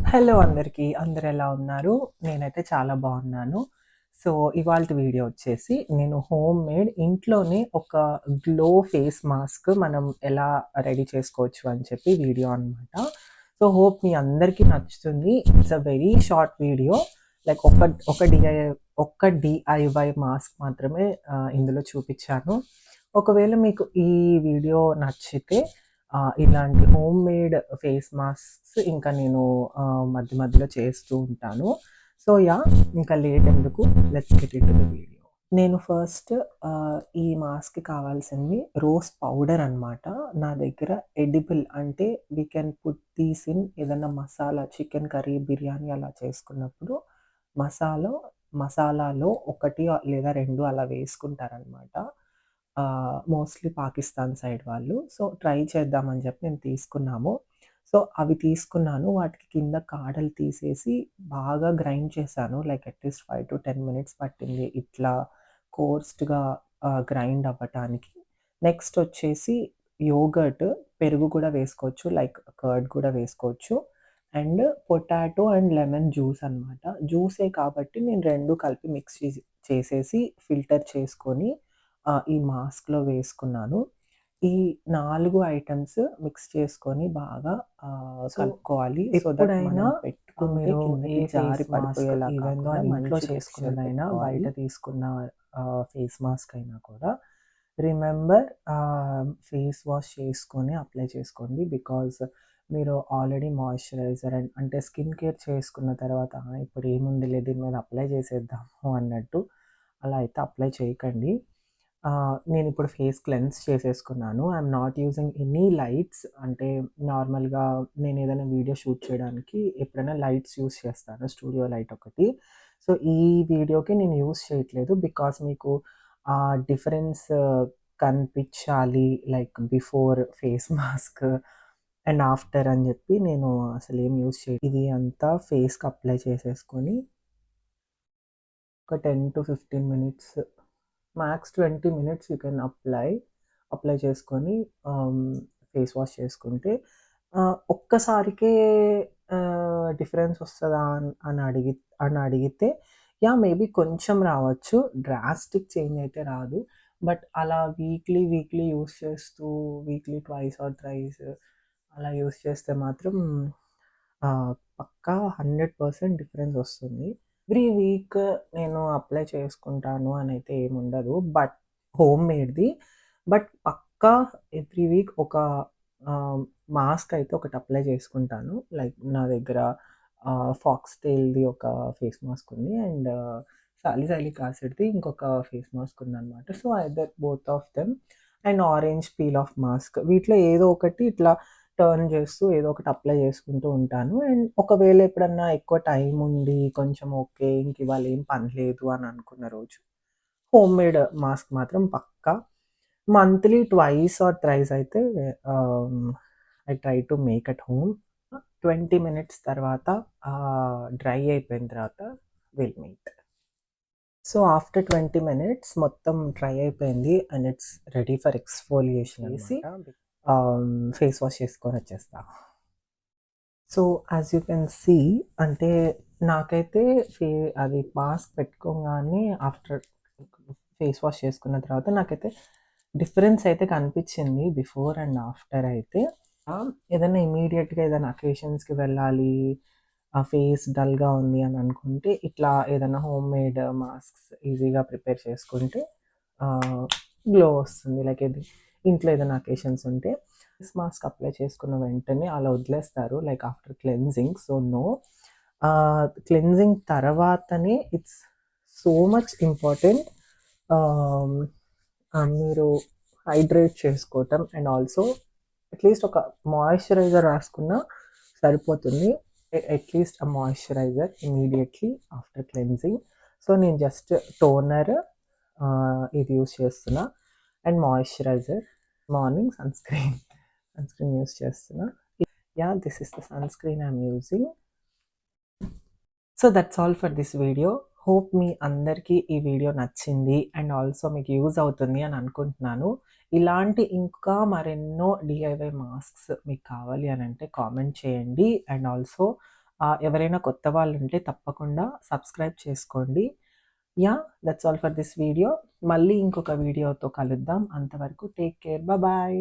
Hello అందరికీ. అందరూ ఎలా ఉన్నారు? నేనైతే చాలా బాగున్నాను. సో, ఇవాల్టి వీడియో వచ్చేసి నేను హోమ్ మేడ్ ఇంట్లోనే ఒక గ్లో ఫేస్ మాస్క్ మనం ఎలా రెడీ చేసుకోవచ్చు అని చెప్పి వీడియో అనమాట. సో, హోప్ మీ అందరికీ నచ్చుతుంది. It's a very short video. Like ఒక్క డీఐవై మాస్క్ మాత్రమే ఇందులో చూపిచ్చాను. ఒకవేళ మీకు ఈ వీడియో నచ్చితే ఇలాంటి హోమ్ మేడ్ ఫేస్ మాస్క్స్ ఇంకా నేను మధ్య మధ్యలో చేస్తూ ఉంటాను. So yeah! ఇంకా లేట్ ఎందుకు, let's get into the video. నేను ఫస్ట్ ఈ మాస్క్‌కి కావాల్సింది రోజ్ పౌడర్ అనమాట. నా దగ్గర ఎడిబుల్ అంటే we can put these in ఏదన్నా మసాలా చికెన్ కర్రీ, బిర్యానీ అలా చేసుకున్నప్పుడు మసాలో మసాలాలో 1 లేదా 2 అలా వేసుకుంటారనమాట. మోస్ట్‌లీ పాకిస్తాన్ సైడ్ వాళ్ళు. సో, ట్రై చేద్దామని చెప్పి నేను తీసుకున్నాము. సో, అవి తీసుకున్నాను. వాటికి కింద కాడలు తీసేసి బాగా గ్రైండ్ చేశాను. లైక్ అట్‌లీస్ట్ 5-10 మినిట్స్ పట్టింది ఇట్లా కోర్స్‌గా గ్రైండ్ అవ్వటానికి. నెక్స్ట్ వచ్చేసి యోగర్ట్, పెరుగు కూడా వేసుకోవచ్చు. లైక్ కర్డ్ కూడా వేసుకోవచ్చు. And potato and lemon juice అనమాట. జ్యూసే కాబట్టి నేను 2 కలిపి మిక్స్ చేసేసి ఫిల్టర్ చేసుకొని ఈ మాస్క్‌లో వేసుకున్నాను. ఈ 4 ఐటెమ్స్ మిక్స్ చేసుకొని బాగా కలుపుకోవాలి. సో దట్ మనం పెట్టుకుంటే మీరు కిందకి ఏ జారి ఫేస్ మాస్క్ పడిపోయేలా ఈవెన్ దో కాకుండా అది ఇంట్లో మంచి టెక్స్చర్ చేసుకున్నదైనా, పెట్టుకోవాలి. బయట తీసుకున్న ఫేస్ మాస్క్ అయినా కూడా రిమెంబర్ ఫేస్ వాష్ చేసుకొని అప్లై చేసుకోండి. బికాజ్ మీరు ఆల్రెడీ మాయిశ్చరైజర్ అంటే స్కిన్ కేర్ చేసుకున్న తర్వాత ఇప్పుడు ఏముందిలే దీని మీద అప్లై చేసేద్దాము అన్నట్టు అలా అయితే అప్లై చేయకండి. నేనిప్పుడు ఫేస్ క్లెన్స్ చేసేసుకున్నాను. I'm not using any lights. అంటే నార్మల్‌గా నేనేదైనా వీడియో షూట్ చేయడానికి ఎప్పుడైనా లైట్స్ యూజ్ చేస్తాను. స్టూడియో లైట్ ఒకటి. సో, ఈ వీడియోకి నేను యూజ్ చేయట్లేదు. బికాజ్ మీకు డిఫరెన్స్ కనిపించాలి. Like before face mask and after అని జెప్పి నేను అసలేం యూజ్ ఇది అంతా ఫేస్‌కి అప్లై చేసేసుకొని ఒక 10-15 minutes max 20 minutes you can apply చేసుకొని ఫేస్ వాష్ చేసుకుంటే ఒక్కసారికే డిఫరెన్స్ వస్తదా అని అడిగితే యాహ్! మేబీ కొంచెం రావచ్చు. డ్రాస్టిక్ చేంజ్ అయితే రాదు. బట్ అలా వీక్లీ యూజ్ చేస్తూ వీక్లీ ట్వైస్ ఆర్ థ్రైస్ అలా యూజ్ చేస్తే మాత్రం పక్కా 100% డిఫరెన్స్ వస్తుంది. ఎవ్రీ వీక్ నేను అప్లై చేసుకుంటాను అనైతే ఏముండదు. బట్ హోమ్ మేడ్‌ది. బట్ పక్కా ఎవ్రీ వీక్ ఒక మాస్క్ అయితే ఒకటి అప్లై చేసుకుంటాను. లైక్ నా దగ్గర ఫాక్స్‌టైల్‌ది ఒక ఫేస్ మాస్క్ ఉంది. అండ్ సాలిసైలిక్ యాసిడ్‌ది ఇంకొక ఫేస్ మాస్క్ ఉందనమాట. So, either both of them and orange peel of mask వీటిలో ఏదో ఒకటి ఇట్లా టర్న్ చేస్తూ ఏదో ఒకటి అప్లై చేసుకుంటూ ఉంటాను. అండ్ ఒకవేళ ఎప్పుడన్నా ఎక్కువ టైం ఉండి కొంచెం ఓకే. ఇంక ఇవాళ ఏం పని లేదు అని అనుకున్న రోజు హోమ్ మేడ్ మాస్క్ మాత్రం పక్కా మంత్లీ ట్వైస్ ఆర్ థ్రైస్ అయితే I try to make at home. 20 minutes తర్వాత డ్రై అయిపోయిన తర్వాత will meet. So, after 20 minutes మొత్తం డ్రై అయిపోయింది and it's ready for exfoliation చేసి ఫేస్ వాష్ చేసుకొని వచ్చేస్తా. So, as you can see అంటే నాకైతే అది మాస్క్ పెట్టుకోగానే ఆఫ్టర్ ఫేస్ వాష్ చేసుకున్న తర్వాత నాకైతే డిఫరెన్స్ అయితే కనిపించింది బిఫోర్ అండ్ ఆఫ్టర్ అయితే. ఏదైనా ఇమ్మీడియేట్‌గా ఏదైనా అకేషన్స్‌కి వెళ్ళాలి, ఆ ఫేస్ డల్‌గా ఉంది అని అనుకుంటే ఇట్లా ఏదైనా హోమ్ మేడ్ మాస్క్స్ ఈజీగా ప్రిపేర్ చేసుకుంటే గ్లో వస్తుంది. లైక్ ఇది ఇంట్లో ఏదైనా అకేషన్స్ ఉంటే ఫేస్ మాస్క్ అప్లై చేసుకున్న వెంటనే అలా వదిలేస్తారు. Like after cleansing. So, no. Cleansing తర్వాతనే ఇట్స్ సో మచ్ ఇంపార్టెంట్ మీరు హైడ్రేట్ చేసుకోవటం అండ్ ఆల్సో అట్లీస్ట్ ఒక మాయిశ్చరైజర్ రాసుకున్నా సరిపోతుంది. అట్లీస్ట్ ఆ moisturiser immediately after cleansing. So, నేను జస్ట్ టోనర్ ఇది యూజ్ చేస్తున్నా and moisturiser morning sunscreen use చేస్తున్నా. Yeah! This is the sunscreen I'm using. So, that's all for this video. Hope మీ అందరికీ ఈ వీడియో నచ్చింది and also మీకు use అవుతుంది అని అనుకుంటున్నాను. ఇలాంటి ఇంకా మరెన్నో డీఐవై మాస్క్స్ మీకు కావాలి అనంటే కామెంట్ చేయండి. అండ్ ఆల్సో ఎవరైనా కొత్త వాళ్ళు ఉంటే తప్పకుండా సబ్స్క్రైబ్ చేసుకోండి. Yeah! That's all for this video. మళ్ళీ ఇంకొక వీడియోతో కలుద్దాం. అంతవరకు టేక్ కేర్. బాయ్.